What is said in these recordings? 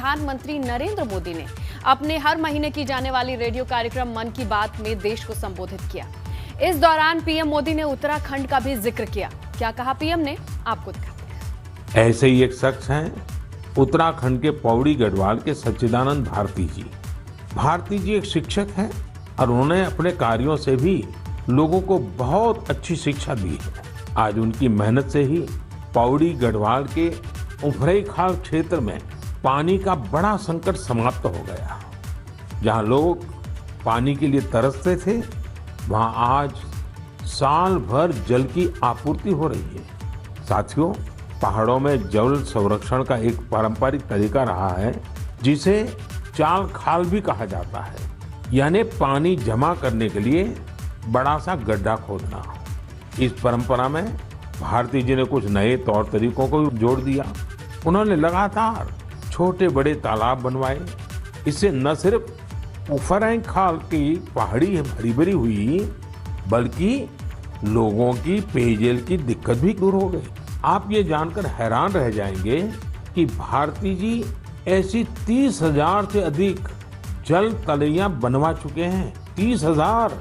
प्रधानमंत्री नरेंद्र मोदी ने अपने हर महीने की जाने वाली रेडियो कार्यक्रम मन की बात में देश को संबोधित किया। इस दौरान पीएम मोदी ने उत्तराखंड का भी जिक्र किया। क्या कहा पीएम ने, आपको दिखाते हैं। ऐसे ही एक शख्स हैं उत्तराखंड के पौड़ी गढ़वाल के सच्चिदानंद भारती जी। भारती जी एक शिक्षक हैं और उन्होंने अपने कार्यों से भी लोगों को बहुत अच्छी शिक्षा दी है। आज उनकी मेहनत से ही पौड़ी गढ़वाल के उफरैंखाल क्षेत्र में पानी का बड़ा संकट समाप्त हो गया। जहां लोग पानी के लिए तरसते थे, वहां आज साल भर जल की आपूर्ति हो रही है। साथियों, पहाड़ों में जल संरक्षण का एक पारंपरिक तरीका रहा है जिसे चाल खाल भी कहा जाता है, यानी पानी जमा करने के लिए बड़ा सा गड्ढा खोदना। इस परंपरा में भारती जी ने कुछ नए तौर तरीकों को जोड़ दिया। उन्होंने लगातार छोटे बड़े तालाब बनवाए। इससे न सिर्फ उफरैंखाल की पहाड़ी हरी भरी हुई, बल्कि लोगों की पेयजल की दिक्कत भी दूर हो गई। आप ये जानकर हैरान रह जाएंगे कि भारती जी ऐसी 30,000 से अधिक जल तलैया बनवा चुके हैं। 30,000।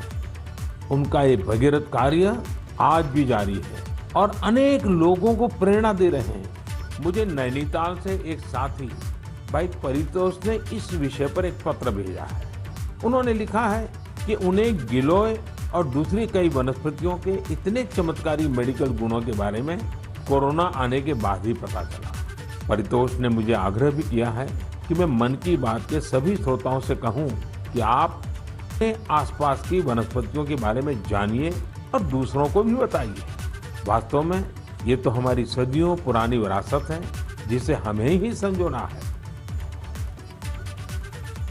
उनका ये भगीरथ कार्य आज भी जारी है और अनेक लोगों को प्रेरणा दे रहे हैं। मुझे नैनीताल से एक साथी भाई परितोष ने इस विषय पर एक पत्र भेजा है। उन्होंने लिखा है कि उन्हें गिलोय और दूसरी कई वनस्पतियों के इतने चमत्कारी मेडिकल गुणों के बारे में कोरोना आने के बाद ही पता चला। परितोष ने मुझे आग्रह भी किया है कि मैं मन की बात के सभी श्रोताओं से कहूं कि आप अपने आसपास की वनस्पतियों के बारे में जानिए और दूसरों को भी बताइए। वास्तव में ये तो हमारी सदियों पुरानी विरासत है जिसे हमें ही संजोना है।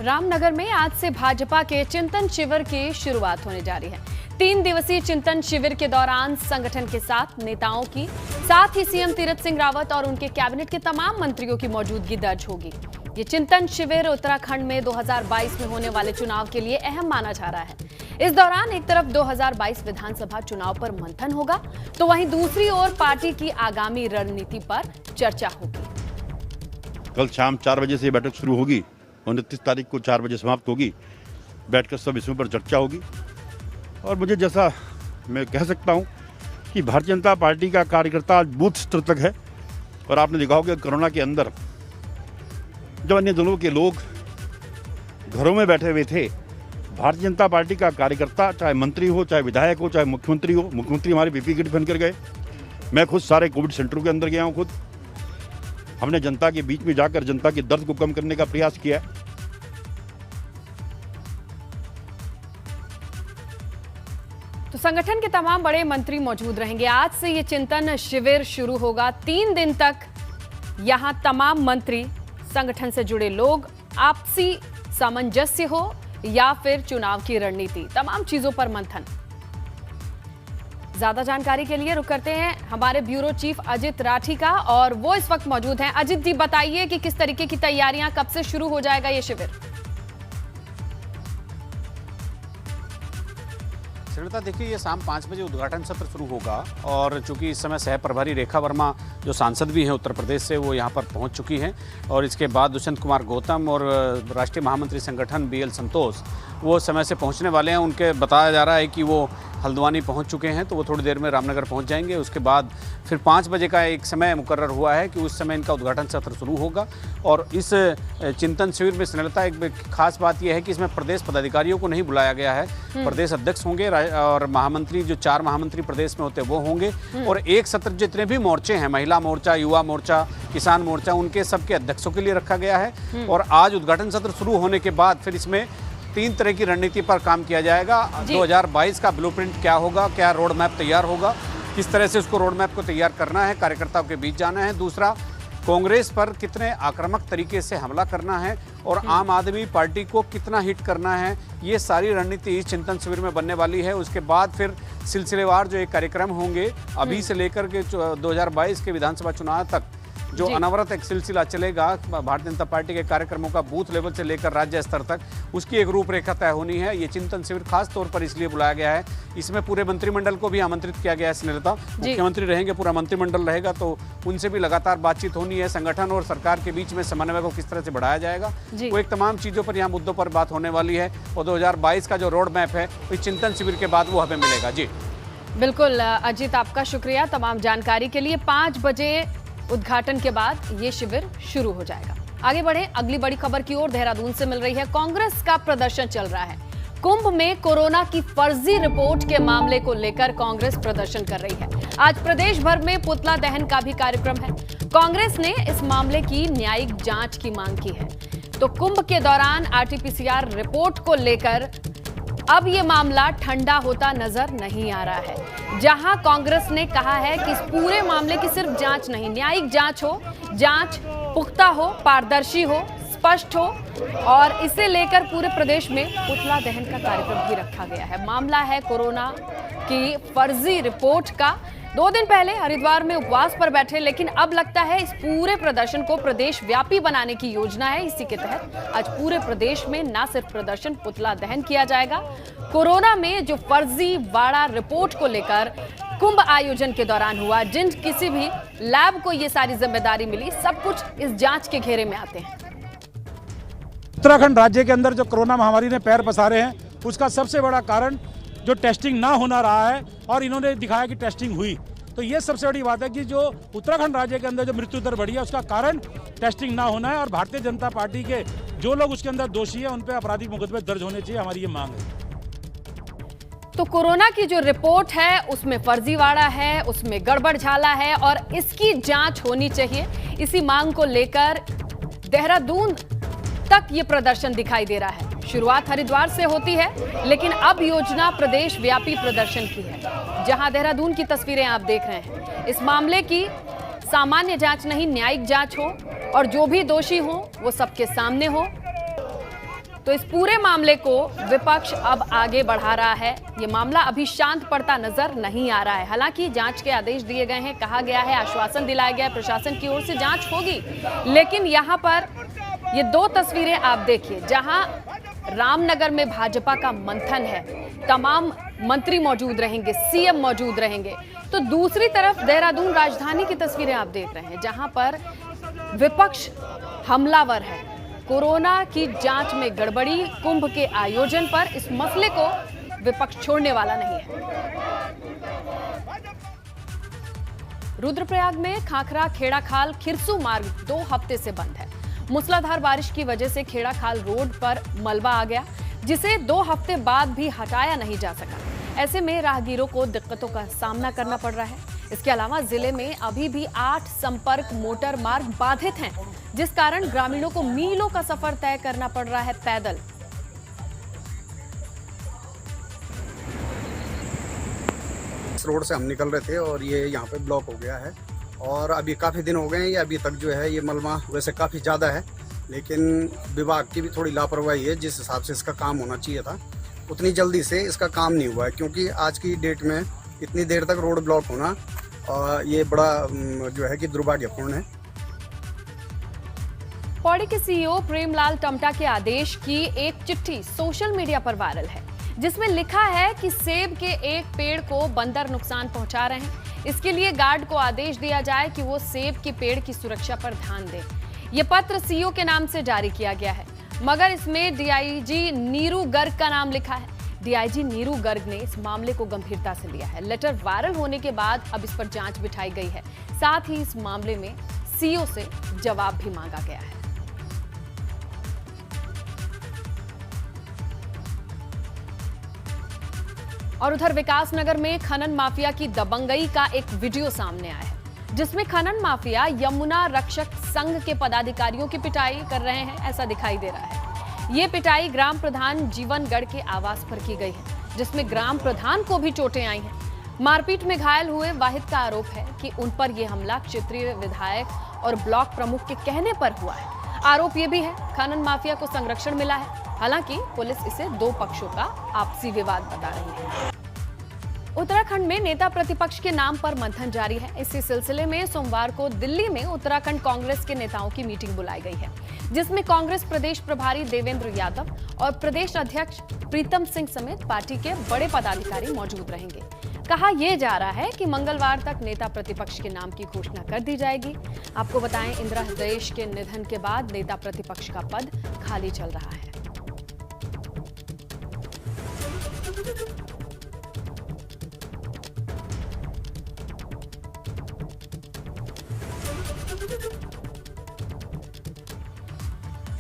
रामनगर में आज से भाजपा के चिंतन शिविर की शुरुआत होने जा रही है। 3 दिवसीय चिंतन शिविर के दौरान संगठन के नेताओं की, साथ ही सीएम तीरथ सिंह रावत और उनके कैबिनेट के तमाम मंत्रियों की मौजूदगी दर्ज होगी। ये चिंतन शिविर उत्तराखंड में 2022 में होने वाले चुनाव के लिए अहम माना जा रहा है। इस दौरान एक तरफ 2022 विधानसभा चुनाव पर मंथन होगा, तो वहीं दूसरी ओर पार्टी की आगामी रणनीति पर चर्चा होगी। कल शाम 4 बजे से ये बैठक शुरू होगी, 29 तारीख को 4 बजे समाप्त होगी। बैठकर सब विषयों पर चर्चा होगी और मुझे जैसा मैं कह सकता हूं कि भारतीय जनता पार्टी का कार्यकर्ता आज बूथ स्तर तक है। और आपने देखा होगा कोरोना के अंदर जब अन्य दलों के लोग घरों में बैठे हुए थे, भारतीय जनता पार्टी का कार्यकर्ता, चाहे मंत्री हो, चाहे विधायक हो, चाहे मुख्यमंत्री हो, मुख्यमंत्री हमारे पीपी किट बनकर गए। मैं खुद सारे कोविड सेंटरों के अंदर गया हूँ। खुद हमने जनता के बीच में जाकर जनता के दर्द को कम करने का प्रयास किया है। तो संगठन के तमाम बड़े मंत्री मौजूद रहेंगे। आज से ये चिंतन शिविर शुरू होगा। 3 दिन तक यहां तमाम मंत्री, संगठन से जुड़े लोग, आपसी सामंजस्य हो या फिर चुनाव की रणनीति, तमाम चीजों पर मंथन। ज्यादा जानकारी के लिए रुक करते हैं हमारे ब्यूरो चीफ अजित राठी का, और वो इस वक्त मौजूद हैं। अजित जी, बताइए कि किस तरीके की तैयारियां, कब से शुरू हो जाएगा ये शिविर? श्रीलता, देखिए ये शाम 5 बजे उद्घाटन सत्र शुरू होगा और चूंकि इस समय सह प्रभारी रेखा वर्मा जो सांसद भी हैं उत्तर प्रदेश से, वो यहाँ पर पहुँच चुकी हैं। और इसके बाद दुष्यंत कुमार गौतम और राष्ट्रीय महामंत्री संगठन BL संतोष वो समय से पहुँचने वाले हैं। उनके बताया जा रहा है कि वो हल्द्वानी पहुंच चुके हैं, तो वो थोड़ी देर में रामनगर पहुंच जाएंगे। उसके बाद फिर 5 बजे का एक समय मुकर्रर हुआ है कि उस समय इनका उद्घाटन सत्र शुरू होगा। और इस चिंतन शिविर में स्नेहलता एक खास बात यह है कि इसमें प्रदेश पदाधिकारियों को नहीं बुलाया गया है। प्रदेश अध्यक्ष होंगे और महामंत्री, जो 4 महामंत्री प्रदेश में होते हैं वो होंगे। और एक सत्र जितने भी मोर्चे हैं, महिला मोर्चा, युवा मोर्चा, किसान मोर्चा, उनके सबके अध्यक्षों के लिए रखा गया है। और आज उद्घाटन सत्र शुरू होने के बाद फिर इसमें 3 तरह की रणनीति पर काम किया जाएगा। 2022 का ब्लूप्रिंट क्या होगा, क्या रोड मैप तैयार होगा, किस तरह से उसको रोड मैप को तैयार करना है, कार्यकर्ताओं के बीच जाना है। दूसरा, कांग्रेस पर कितने आक्रामक तरीके से हमला करना है और आम आदमी पार्टी को कितना हिट करना है, ये सारी रणनीति इस चिंतन शिविर में बनने वाली है। उसके बाद फिर सिलसिलेवार जो एक कार्यक्रम होंगे अभी से लेकर के 2022 के विधानसभा चुनाव तक, जो जी। अनवरत एक सिलसिला चलेगा भारतीय जनता पार्टी के कार्यक्रमों का बूथ लेवल से लेकर राज्य स्तर तक, उसकी एक रूपरेखा तय होनी है। ये चिंतन शिविर खास तौर पर इसलिए बुलाया गया है, इसमें पूरे मंत्रिमंडल को भी आमंत्रित किया गया है। स्नेहलता, मुख्यमंत्री रहेंगे, पूरा मंत्रिमंडल रहेगा, तो उनसे भी लगातार बातचीत होनी है। संगठन और सरकार के बीच में समन्वय को किस तरह से बढ़ाया जाएगा, वो एक तमाम चीज़ों पर, यहाँ मुद्दों पर बात होने वाली है। और 2022 का जो रोड मैप है इस चिंतन शिविर के बाद वो हमें मिलेगा। जी बिल्कुल अजीत, आपका शुक्रिया तमाम जानकारी के लिए। 5 बजे उद्घाटन के बाद ये शिविर शुरू हो जाएगा। आगे बढ़े अगली बड़ी खबर की ओर। देहरादून से मिल रही है। कांग्रेस का प्रदर्शन चल रहा है। कुंभ में कोरोना की फर्जी रिपोर्ट के मामले को लेकर कांग्रेस प्रदर्शन कर रही है। आज प्रदेश भर में पुतला दहन का भी कार्यक्रम है। कांग्रेस ने इस मामले की न्यायिक जांच की मांग की है। तो कुंभ के दौरान आरटीपीसीआर रिपोर्ट को लेकर अब ये मामला ठंडा होता नजर नहीं आ रहा है। जहां कांग्रेस ने कहा है कि इस पूरे मामले की सिर्फ जांच नहीं, न्यायिक जांच हो, जांच पुख्ता हो, पारदर्शी हो, स्पष्ट हो, और इसे लेकर पूरे प्रदेश में पुतला दहन का कार्यक्रम भी रखा गया है। मामला है कोरोना की फर्जी रिपोर्ट का। 2 दिन पहले हरिद्वार में उपवास पर बैठे, लेकिन अब लगता है इस पूरे प्रदर्शन को प्रदेश व्यापी बनाने की योजना है। इसी के तहत आज पूरे प्रदेश में न सिर्फ प्रदर्शन, पुतला दहन किया जाएगा। कोरोना में जो फर्जी वाड़ा रिपोर्ट को लेकर कुंभ आयोजन के दौरान हुआ, जिन किसी भी लैब को ये सारी जिम्मेदारी मिली, सब कुछ इस जांच के घेरे में आते हैं। उत्तराखंड राज्य के अंदर जो कोरोना महामारी ने पैर पसारे हैं, उसका सबसे बड़ा कारण जो टेस्टिंग ना होना रहा है, और इन्होंने दिखाया कि टेस्टिंग हुई। तो ये सबसे बड़ी बात है कि जो उत्तराखंड राज्य के अंदर जो मृत्यु दर बढ़ी है, उसका कारण टेस्टिंग ना होना है। और भारतीय जनता पार्टी के जो लोग उसके अंदर दोषी हैं, उन पर आपराधिक मुकदमे दर्ज होने चाहिए, हमारी ये मांग है। तो कोरोना की जो रिपोर्ट है उसमें फर्जीवाड़ा है, उसमें गड़बड़ झाला है, और इसकी जांच होनी चाहिए। इसी मांग को लेकर देहरादून तक ये प्रदर्शन दिखाई दे रहा है। शुरुआत हरिद्वार से होती है, लेकिन अब योजना प्रदेश व्यापी प्रदर्शन की है, जहां देहरादून की तस्वीरें आप देख रहे हैं। इस मामले की सामान्य जांच नहीं, न्यायिक जांच हो, और जो भी दोषी हो वो सबके सामने हो। तो इस पूरे मामले को विपक्ष अब आगे बढ़ा रहा है। ये मामला अभी शांत पड़ता नजर नहीं आ रहा है। हालांकि जांच के आदेश दिए गए हैं, कहा गया है, आश्वासन दिलाया गया है, प्रशासन की ओर से जांच होगी। लेकिन यहां पर ये 2 तस्वीरें आप देखिए, जहां रामनगर में भाजपा का मंथन है, तमाम मंत्री मौजूद रहेंगे, सीएम मौजूद रहेंगे। तो दूसरी तरफ देहरादून राजधानी की तस्वीरें आप देख रहे हैं, जहां पर विपक्ष हमलावर है। कोरोना की जांच में गड़बड़ी, कुंभ के आयोजन पर, इस मसले को विपक्ष छोड़ने वाला नहीं है। रुद्रप्रयाग में खाखरा खेड़ाखाल खिरसू मार्ग 2 हफ्ते से बंद है। मूसलाधार बारिश की वजह से खेड़ाखाल रोड पर मलबा आ गया, जिसे 2 हफ्ते बाद भी हटाया नहीं जा सका। ऐसे में राहगीरों को दिक्कतों का सामना करना पड़ रहा है। इसके अलावा जिले में अभी भी 8 संपर्क मोटर मार्ग बाधित हैं, जिस कारण ग्रामीणों को मीलों का सफर तय करना पड़ रहा है पैदल। इस रोड से हम निकल रहे थे और ये यहाँ पे ब्लॉक हो गया है, और अभी काफ़ी दिन हो गए हैं। ये अभी तक जो है ये मलबा वैसे काफ़ी ज़्यादा है, लेकिन विभाग की भी थोड़ी लापरवाही है। जिस हिसाब से इसका काम होना चाहिए था, उतनी जल्दी से इसका काम नहीं हुआ है, क्योंकि आज की डेट में इतनी देर तक रोड ब्लॉक होना ये बड़ा जो है कि दुर्भाग्यपूर्ण है। पौड़ी के सीईओ प्रेमलाल टमटा के आदेश की एक चिट्ठी सोशल मीडिया पर वायरल है, जिसमें लिखा है कि सेब के एक पेड़ को बंदर नुकसान पहुंचा रहे हैं। इसके लिए गार्ड को आदेश दिया जाए कि वो सेब के पेड़ की सुरक्षा पर ध्यान दें। ये पत्र सीईओ के नाम से जारी किया गया है, मगर इसमें डीआईजी नीरू गर्ग का नाम लिखा है। डीआईजी नीरू गर्ग ने इस मामले को गंभीरता से लिया है। लेटर वायरल होने के बाद अब इस पर जांच बिठाई गई है। साथ ही इस मामले में सीईओ से जवाब भी मांगा गया है। और उधर विकासनगर में खनन माफिया की दबंगई का एक वीडियो सामने आया है, जिसमें खनन माफिया यमुना रक्षक संघ के पदाधिकारियों की पिटाई कर रहे हैं, ऐसा दिखाई दे रहा है। ये पिटाई ग्राम प्रधान जीवनगढ़ के आवास पर की गई है, जिसमें ग्राम प्रधान को भी चोटें आई हैं। मारपीट में घायल हुए वाहिद का आरोप है कि उन पर यह हमला क्षेत्रीय विधायक और ब्लॉक प्रमुख के कहने पर हुआ है। आरोप यह भी है खनन माफिया को संरक्षण मिला है। हालांकि पुलिस इसे 2 पक्षों का आपसी विवाद बता रही है। उत्तराखंड में नेता प्रतिपक्ष के नाम पर मंथन जारी है। इसी सिलसिले में सोमवार को दिल्ली में उत्तराखंड कांग्रेस के नेताओं की मीटिंग बुलाई गई है, जिसमें कांग्रेस प्रदेश प्रभारी देवेंद्र यादव और प्रदेश अध्यक्ष प्रीतम सिंह समेत पार्टी के बड़े पदाधिकारी मौजूद रहेंगे। कहा यह जा रहा है कि मंगलवार तक नेता प्रतिपक्ष के नाम की घोषणा कर दी जाएगी। आपको बताएं, इंदिरा हृदयेश के निधन के बाद नेता प्रतिपक्ष का पद खाली चल रहा है।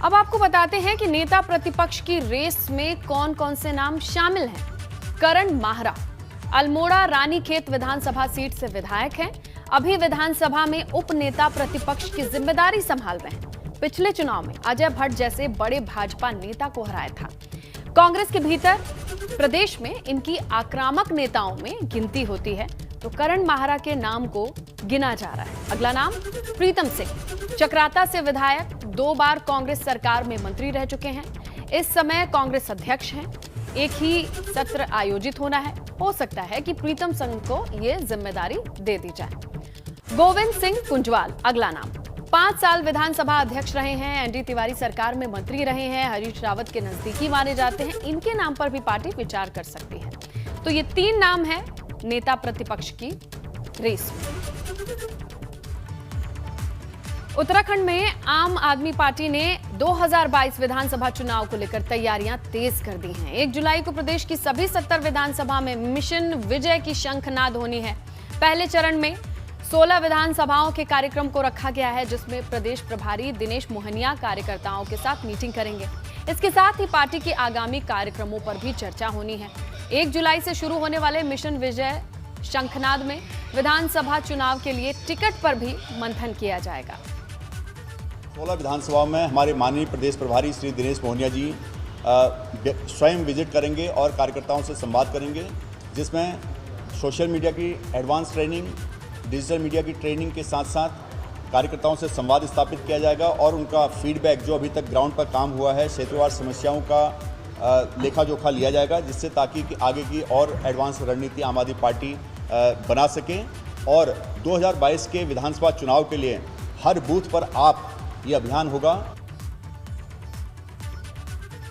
अब आपको बताते हैं कि नेता प्रतिपक्ष की रेस में कौन कौन से नाम शामिल हैं। करण माहरा अल्मोड़ा रानीखेत विधानसभा सीट से विधायक हैं। अभी विधानसभा में उप नेता प्रतिपक्ष की जिम्मेदारी संभाल रहे हैं। पिछले चुनाव में अजय भट्ट जैसे बड़े भाजपा नेता को हराया था। कांग्रेस के भीतर प्रदेश में इनकी आक्रामक नेताओं में गिनती होती है, तो करण माहरा के नाम को गिना जा रहा है। अगला नाम प्रीतम सिंह, चक्राता से विधायक, 2 बार कांग्रेस सरकार में मंत्री रह चुके हैं। इस समय कांग्रेस अध्यक्ष हैं। एक ही सत्र आयोजित होना है, हो सकता है कि प्रीतम सिंह को यह जिम्मेदारी दे दी जाए। गोविंद सिंह कुंजवाल अगला नाम, 5 साल विधानसभा अध्यक्ष रहे हैं। एनडी तिवारी सरकार में मंत्री रहे हैं। हरीश रावत के नजदीकी माने जाते हैं। इनके नाम पर भी पार्टी विचार कर सकती है। तो ये 3 नाम है नेता प्रतिपक्ष की रेस में। उत्तराखंड में आम आदमी पार्टी ने 2022 विधानसभा चुनाव को लेकर तैयारियां तेज कर दी हैं। 1 जुलाई को प्रदेश की सभी 70 विधानसभा में मिशन विजय की शंखनाद होनी है। पहले चरण में 16 विधानसभाओं के कार्यक्रम को रखा गया है, जिसमें प्रदेश प्रभारी दिनेश मोहनिया कार्यकर्ताओं के साथ मीटिंग करेंगे। इसके साथ ही पार्टी के आगामी कार्यक्रमों पर भी चर्चा होनी है। 1 जुलाई से शुरू होने वाले मिशन विजय शंखनाद में विधानसभा चुनाव के लिए टिकट पर भी मंथन किया जाएगा। 16 विधानसभा में हमारे माननीय प्रदेश प्रभारी श्री दिनेश मोहनिया जी स्वयं विजिट करेंगे और कार्यकर्ताओं से संवाद करेंगे, जिसमें सोशल मीडिया की एडवांस ट्रेनिंग, डिजिटल मीडिया की ट्रेनिंग के साथ साथ कार्यकर्ताओं से संवाद स्थापित किया जाएगा और उनका फीडबैक जो अभी तक ग्राउंड पर काम हुआ है, क्षेत्रवार समस्याओं का लेखा जोखा लिया जाएगा, जिससे ताकि कि आगे की और एडवांस रणनीति आम आदमी पार्टी बना सकें और 2022 के विधानसभा चुनाव के लिए हर बूथ पर आप ये अभियान होगा।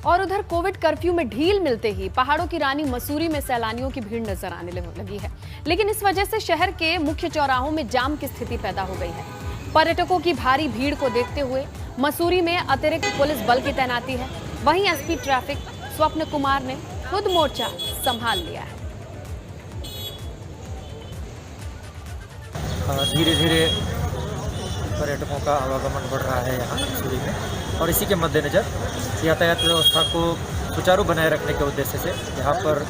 और उधर कोविड कर्फ्यू में ढील मिलते ही पहाड़ों की रानी मसूरी में सैलानियों की भीड़ नजर आने लगी है, लेकिन इस वजह से शहर के मुख्य चौराहों में जाम की स्थिति पैदा हो गई है। पर्यटकों की भारी भीड़ को देखते हुए मसूरी में अतिरिक्त पुलिस बल की तैनाती है। वहीं एसपी ट्रैफिक स्वप्न कुमार ने खुद मोर्चा संभाल लिया है। धीरे धीरे पर्यटकों का आवागमन बढ़ रहा है यहाँ मसूरी में, और इसी के मद्देनज़र यातायात व्यवस्था को सुचारू बनाए रखने के उद्देश्य से यहाँ पर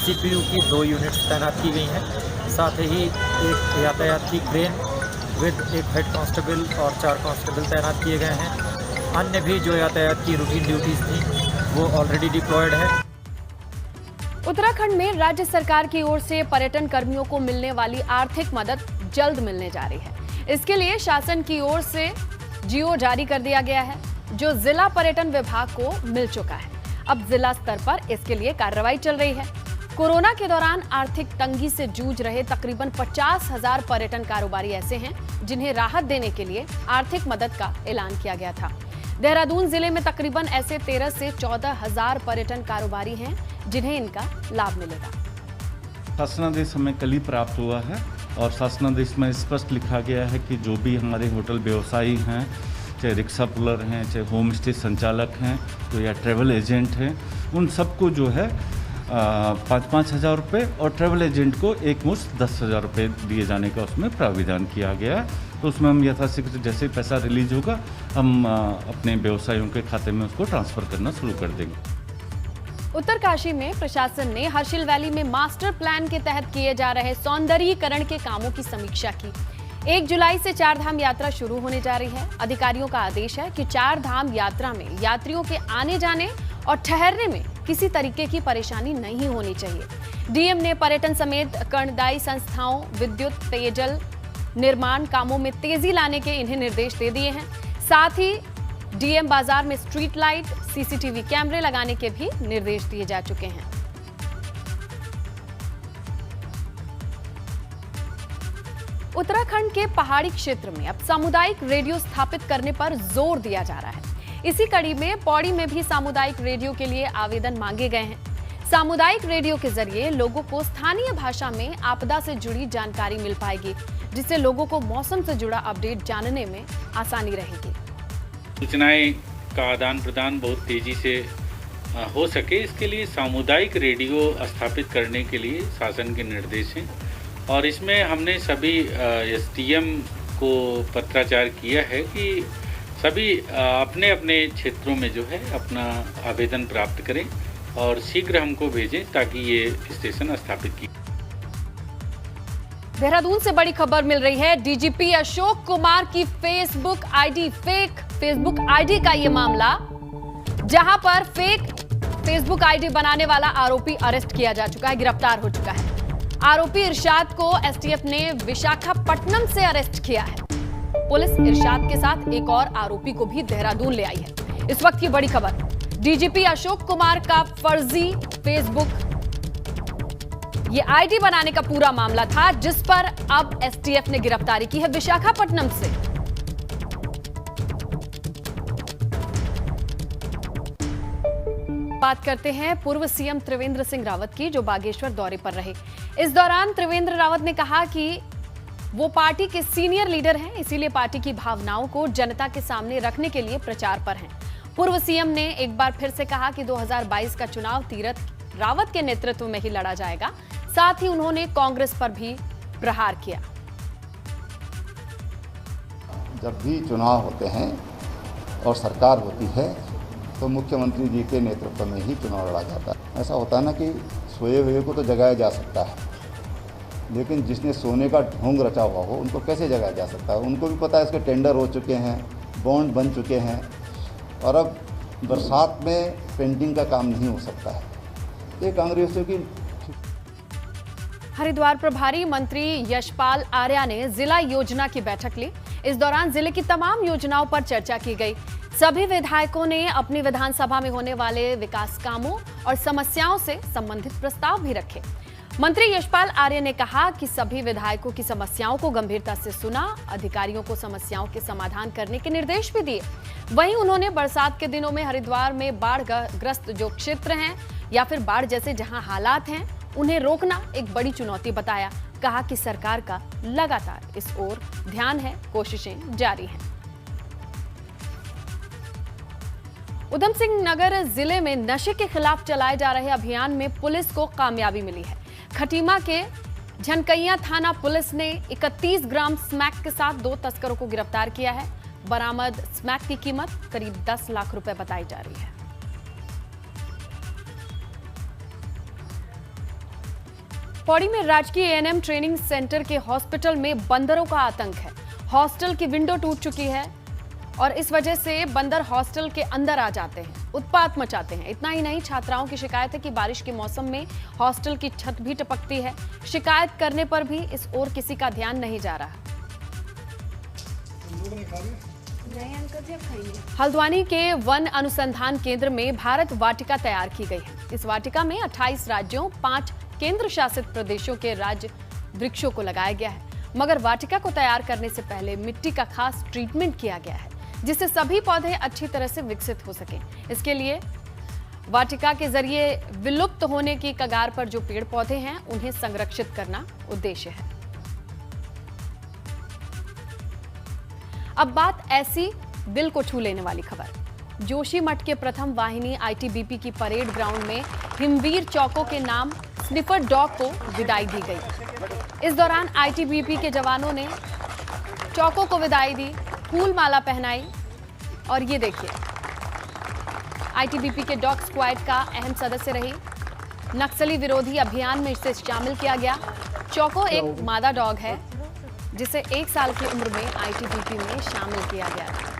सीपीयू की 2 यूनिट्स तैनात की गई हैं। साथ ही एक यातायात की क्रेन विद एक हेड कांस्टेबल और 4 कांस्टेबल तैनात किए गए हैं। अन्य भी जो यातायात की रूटीन ड्यूटीज़ थी वो ऑलरेडी डिप्लॉयड है। उत्तराखंड में राज्य सरकार की ओर से पर्यटन कर्मियों को मिलने वाली आर्थिक मदद जल्द मिलने जा रही है। इसके लिए शासन की ओर से जीओ जारी कर दिया गया है, जो जिला पर्यटन विभाग को मिल चुका है। अब जिला स्तर पर इसके लिए कार्रवाई चल रही है। कोरोना के दौरान आर्थिक तंगी से जूझ रहे तकरीबन 50,000 पर्यटन कारोबारी ऐसे हैं जिन्हें राहत देने के लिए आर्थिक मदद का ऐलान किया गया था। देहरादून जिले में तकरीबन ऐसे 13 से 14,000 पर्यटन कारोबारी हैं जिन्हें इनका लाभ मिलेगा। शासनादेश हमें कल ही प्राप्त हुआ है और शासनादेश में स्पष्ट लिखा गया है कि जो भी हमारे होटल व्यवसायी हैं, चाहे रिक्शा पुलर हैं, चाहे होम स्टे संचालक हैं, तो या ट्रैवल एजेंट हैं, उन सबको जो है 5-5 हज़ार रुपये और ट्रैवल एजेंट को एक मुश्त 10,000 रुपये दिए जाने का उसमें प्राविधान किया गया है। तो उसमें हम यथाशीघ्र जैसे पैसा रिलीज होगा हम अपने व्यवसायियों के खाते में उसको ट्रांसफ़र करना शुरू कर देंगे। उत्तरकाशी में प्रशासन ने हर्षिल वैली में मास्टर प्लान के तहत किए जा रहे सौंदर्यीकरण के कामों की समीक्षा की। 1 जुलाई से 4 धाम यात्रा शुरू होने जा रही है। अधिकारियों का आदेश है कि 4 धाम यात्रा में यात्रियों के आने जाने और ठहरने में किसी तरीके की परेशानी नहीं होनी चाहिए। डीएम ने पर्यटन समेत कर्णदायी संस्थाओं, विद्युत, पेयजल निर्माण कामों में तेजी लाने के इन्हें निर्देश दे दिए हैं। साथ ही डीएम बाजार में स्ट्रीट लाइट, सीसीटीवी कैमरे लगाने के भी निर्देश दिए जा चुके हैं। उत्तराखंड के पहाड़ी क्षेत्र में अब सामुदायिक रेडियो स्थापित करने पर जोर दिया जा रहा है। इसी कड़ी में पौड़ी में भी सामुदायिक रेडियो के लिए आवेदन मांगे गए हैं। सामुदायिक रेडियो के जरिए लोगों को स्थानीय भाषा में आपदा से जुड़ी जानकारी मिल पाएगी, जिससे लोगों को मौसम से जुड़ा अपडेट जानने में आसानी रहेगी। सूचनाएं का आदान प्रदान बहुत तेजी से हो सके, इसके लिए सामुदायिक रेडियो स्थापित करने के लिए शासन के निर्देश हैं और इसमें हमने सभी एसडीएम को पत्राचार किया है कि सभी अपने अपने क्षेत्रों में जो है अपना आवेदन प्राप्त करें और शीघ्र हमको भेजें ताकि ये स्टेशन स्थापित किया। देहरादून से बड़ी खबर मिल रही है। डीजीपी अशोक कुमार की Facebook ID, fake Facebook ID का ये मामला, जहां पर फेक फेसबुक आईडी बनाने वाला आरोपी अरेस्ट किया जा चुका है, गिरफ्तार हो चुका है। आरोपी इरशाद को एसटीएफ ने विशाखापट्टनम से अरेस्ट किया है। पुलिस इरशाद के साथ एक और आरोपी को भी देहरादून ले आई है। इस वक्त की बड़ी खबर, डीजीपी अशोक कुमार का फर्जी फेसबुक ये आईडी बनाने का पूरा मामला था, जिस पर अब एसटीएफ ने गिरफ्तारी की है विशाखापट्टनम से। बात करते हैं पूर्व सीएम त्रिवेंद्र सिंह रावत की, जो बागेश्वर दौरे पर रहे। इस दौरान त्रिवेंद्र रावत ने कहा कि वो पार्टी के सीनियर लीडर हैं, इसीलिए पार्टी की भावनाओं को जनता के सामने रखने के लिए प्रचार पर हैं। पूर्व सीएम ने एक बार फिर से कहा कि 2022 का चुनाव तीरथ रावत के नेतृत्व में ही लड़ा जाएगा। साथ ही उन्होंने कांग्रेस पर भी प्रहार किया। जब भी चुनाव होते हैं और सरकार होती है तो मुख्यमंत्री जी के नेतृत्व में ही चुनाव लड़ा जाता है। ऐसा होता है ना कि सोए हुए को तो जगाया जा सकता है, लेकिन जिसने सोने का ढोंग रचा हुआ हो उनको कैसे जगाया जा सकता है। उनको भी पता है इसके टेंडर हो चुके हैं, बॉन्ड बन चुके हैं और अब बरसात में पेंटिंग का काम नहीं हो सकता है। ये कांग्रेसियों की। हरिद्वार प्रभारी मंत्री यशपाल आर्या ने जिला योजना की बैठक ली। इस दौरान जिले की तमाम योजनाओं पर चर्चा की गई। सभी विधायकों ने अपनी विधानसभा में होने वाले विकास कामों और समस्याओं से संबंधित प्रस्ताव भी रखे। मंत्री यशपाल आर्य ने कहा कि सभी विधायकों की समस्याओं को गंभीरता से सुना, अधिकारियों को समस्याओं के समाधान करने के निर्देश भी दिए। वहीं उन्होंने बरसात के दिनों में हरिद्वार में बाढ़ ग्रस्त जो क्षेत्र हैं या फिर बाढ़ जैसे जहां हालात हैं, उन्हें रोकना एक बड़ी चुनौती बताया। कहा कि सरकार का लगातार इस ओर ध्यान है, कोशिशें जारी हैं। उधम सिंह नगर जिले में नशे के खिलाफ चलाए जा रहे अभियान में पुलिस को कामयाबी मिली है। खटीमा के झनकैया थाना पुलिस ने 31 ग्राम स्मैक के साथ 2 तस्करों को गिरफ्तार किया है। बरामद स्मैक की कीमत करीब 10 लाख रुपए बताई जा रही है। पौड़ी में राजकीय एएनएम ट्रेनिंग सेंटर के हॉस्पिटल में बंदरों का आतंक है। हॉस्टल की विंडो टूट चुकी है और इस वजह से बंदर हॉस्टल के अंदर आ जाते हैं, उत्पात मचाते हैं। इतना ही नहीं, छात्राओं की शिकायत है कि बारिश के मौसम में हॉस्टल की छत भी टपकती है। शिकायत करने पर भी इस ओर किसी का ध्यान नहीं जा रहा। हल्द्वानी के वन अनुसंधान केंद्र में भारत वाटिका तैयार की गई है। इस वाटिका में 28 राज्यों, 5 केंद्र शासित प्रदेशों के राज्य वृक्षों को लगाया गया है। मगर वाटिका को तैयार करने से पहले मिट्टी का खास ट्रीटमेंट किया गया है, जिससे सभी पौधे अच्छी तरह से विकसित हो सकें। इसके लिए वाटिका के जरिए विलुप्त होने की कगार पर जो पेड़ पौधे हैं, उन्हें संरक्षित करना उद्देश्य है। अब बात ऐसी दिल को छू लेने वाली खबर। जोशीमठ के प्रथम वाहिनी आईटीबीपी की परेड ग्राउंड में हिमवीर चौको के नाम स्निफर डॉग को विदाई दी गई। इस दौरान आईटीबीपी के जवानों ने चौको को विदाई दी, फूल माला पहनाई और ये देखिए, आईटीबीपी के डॉग स्क्वाड का अहम सदस्य रही। नक्सली विरोधी अभियान में इसे शामिल किया गया। चौको एक मादा डॉग है जिसे 1 साल की उम्र में आईटीबीपी में शामिल किया गया था।